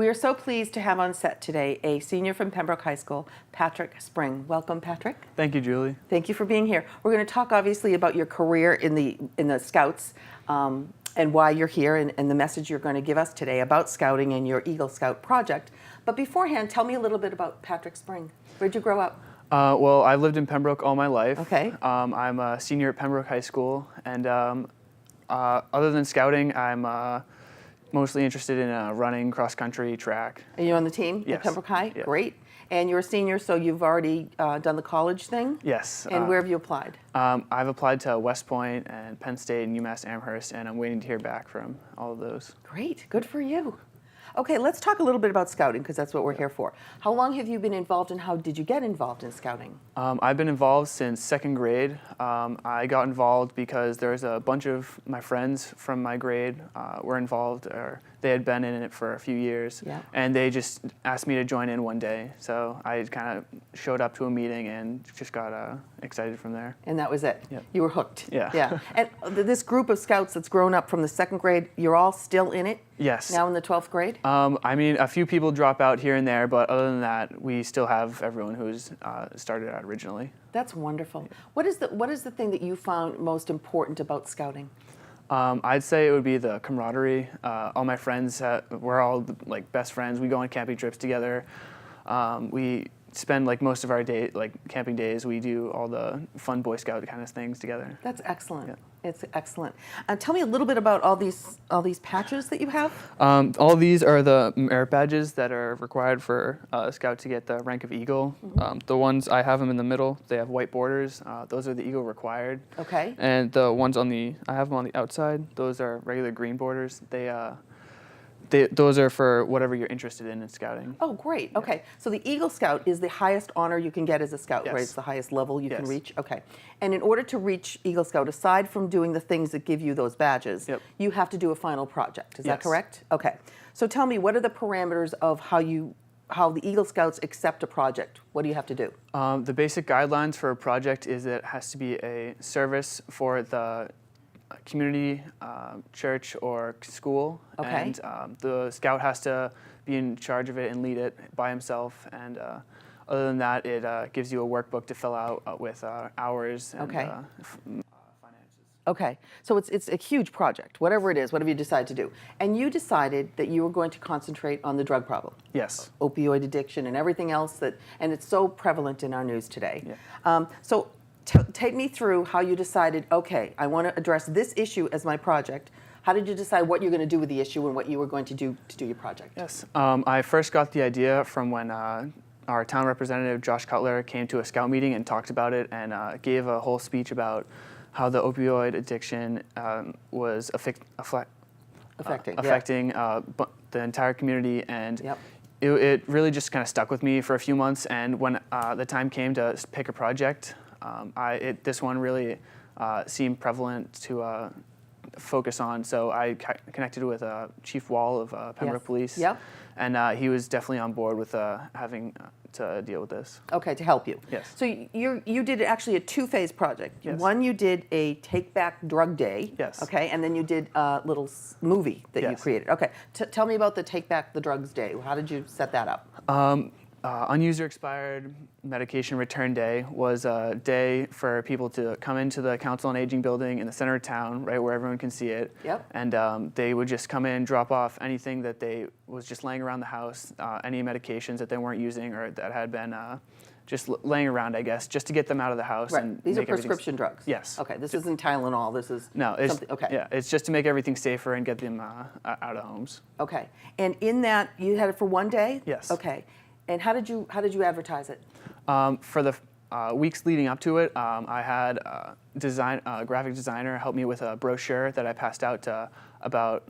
We are so pleased to have on set today a senior from Pembroke High School, Patrick Spring. Welcome, Patrick. Thank you, Julie. Thank you for being here. We're going to talk obviously about your career in the Scouts and why you're here and the message you're going to give us today about Scouting and your Eagle Scout project. But beforehand, tell me a little bit about Patrick Spring. Where'd you grow up? Well, I've lived in Pembroke all my life. Okay. I'm a senior at Pembroke High School, and other than Scouting, I'm mostly interested in running, cross-country, track. Are you on the team Yes. at Pembroke High? Yeah. Great. And you're a senior, so you've already done the college thing? Yes. And where have you applied? I've applied to West Point and Penn State and UMass Amherst, and I'm waiting to hear back from all of those. Great. Good for you. Okay, let's talk a little bit about Scouting, because that's what we're here for. How long have you been involved, and how did you get involved in Scouting? I've been involved since second grade. I got involved because there's a bunch of my friends from my grade were involved, or they had been in it for a few years, Yeah. and they just asked me to join in one day. So I kind of showed up to a meeting and just got excited from there. And that was it? Yep. You were hooked? Yeah. Yeah. And this group of Scouts that's grown up from the second grade, you're all still in it? Yes. Now in the 12th grade? I mean, a few people drop out here and there, but other than that, we still have everyone who's started out originally. That's wonderful. What is the thing that you found most important about Scouting? I'd say it would be the camaraderie. All my friends, we're all like best friends. We go on camping trips together. We spend like most of our day, like camping days, we do all the fun Boy Scout kind of things together. That's excellent. Yeah. It's excellent. Tell me a little bit about all these patches that you have. All these are the merit badges that are required for a Scout to get the rank of Eagle. Mm-hmm. The ones, I have them in the middle. They have white borders. Those are the Eagle required. Okay. And the ones I have them on the outside. Those are regular green borders. Those are for whatever you're interested in Scouting. Oh, great. Okay. So the Eagle Scout is the highest honor you can get as a Scout, Yes. right? It's the highest level you can Yes. reach. Okay. And in order to reach Eagle Scout, aside from doing the things that give you those badges, Yep. you have to do a final project. Is that Yes. correct? Okay. So tell me, what are the parameters of how the Eagle Scouts accept a project? What do you have to do? The basic guidelines for a project is that it has to be a service for the community, church, or school. Okay. And the Scout has to be in charge of it and lead it by himself. And other than that, it gives you a workbook to fill out with hours and Okay. finances. Okay. So it's a huge project, whatever it is, whatever you decide to do. And you decided that you were going to concentrate on the drug problem. Yes. Opioid addiction and everything else and it's so prevalent in our news today. Yeah. So take me through how you decided, okay, I want to address this issue as my project. How did you decide what you're going to do with the issue and what you were going to do your project? Yes. I first got the idea from when our town representative, Josh Cutler, came to a Scout meeting and talked about it and gave a whole speech about how the opioid addiction was affecting the entire community. And Yep. it really just kind of stuck with me for a few months. And when the time came to pick a project, this one really seemed prevalent to focus on. So I connected with Chief Wall of Pembroke Yes. Police, Yep. and he was definitely on board with having to deal with this. Okay, to help you. Yes. So you did actually a two-phase project. Yes. One, you did a Take Back Drug Day. Yes. Okay, and then you did a little movie that you Yes. created. Okay, tell me about the Take Back the Drugs Day. How did you set that up? Unused or expired medication return day was a day for people to come into the Council on Aging building in the center of town, right where everyone can see it. Yep. And they would just come in, drop off anything that they was just laying around the house, any medications that they weren't using or that had been just laying around, I guess, just to get them out of the house. Right. And These are make everything prescription drugs. Yes. Okay. This isn't Tylenol. This is No, it's something. Okay. Yeah, it's just to make everything safer and get them out of homes. Okay. And in that, you had it for one day. Yes. Okay. And how did you advertise it? For the weeks leading up to it, I had a graphic designer help me with a brochure that I passed out to about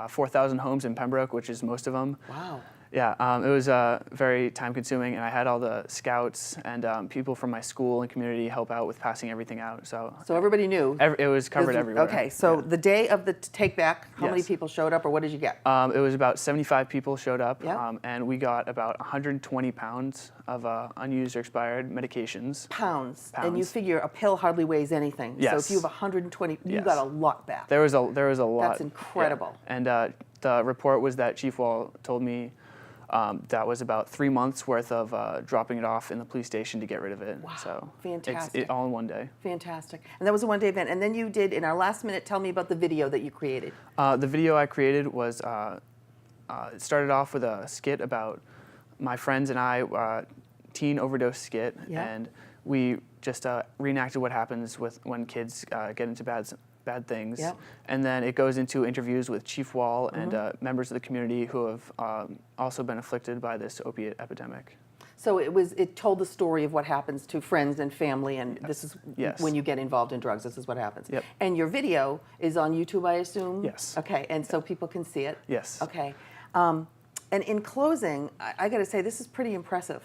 4,000 homes in Pembroke, which is most of them. Wow. Yeah, it was very time-consuming, and I had all the scouts and people from my school and community help out with passing everything out. So everybody knew. It was covered everywhere. Okay, so yeah. the day of the Take Back, how many Yes. people showed up, or what did you get? It was about 75 people showed up, Yeah. and we got about 120 pounds of unused or expired medications. Pounds. And you Pounds. figure a pill hardly weighs anything. So Yes. if you have 120, you Yes. got a lot back. There was a lot. That's incredible. Yeah. And the report was that Chief Wall told me that was about 3 months worth of dropping it off in the police station to get rid of it. Wow, So fantastic. It's all in one day. Fantastic. And that was a one-day event. And then you did, in our last minute, tell me about the video that you created. The video I created was, it started off with a skit about my friends and I, teen overdose skit, Yeah. and we just reenacted what happens when kids get into bad things. Yep. And then it goes into interviews with Chief Wall and members of the community who have also been afflicted by this opiate epidemic. So it told the story of what happens to friends and family, and this is Yes. when you get involved in drugs, this is what happens. Yep. And your video is on YouTube, I assume? Yes. Okay, and so people can see it? Yes. Okay. And in closing, I got to say, this is pretty impressive.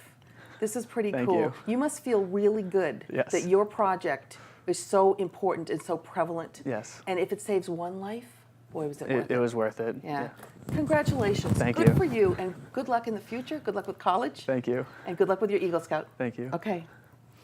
This is pretty Thank cool. you. You must feel really good Yes. that your project is so important and so prevalent. Yes. And if it saves one life, boy, was it worth it. It was worth it. Yeah. Congratulations. Thank good you. for you, and good luck in the future. Good luck with college. Thank you. And good luck with your Eagle Scout. Thank you. Okay.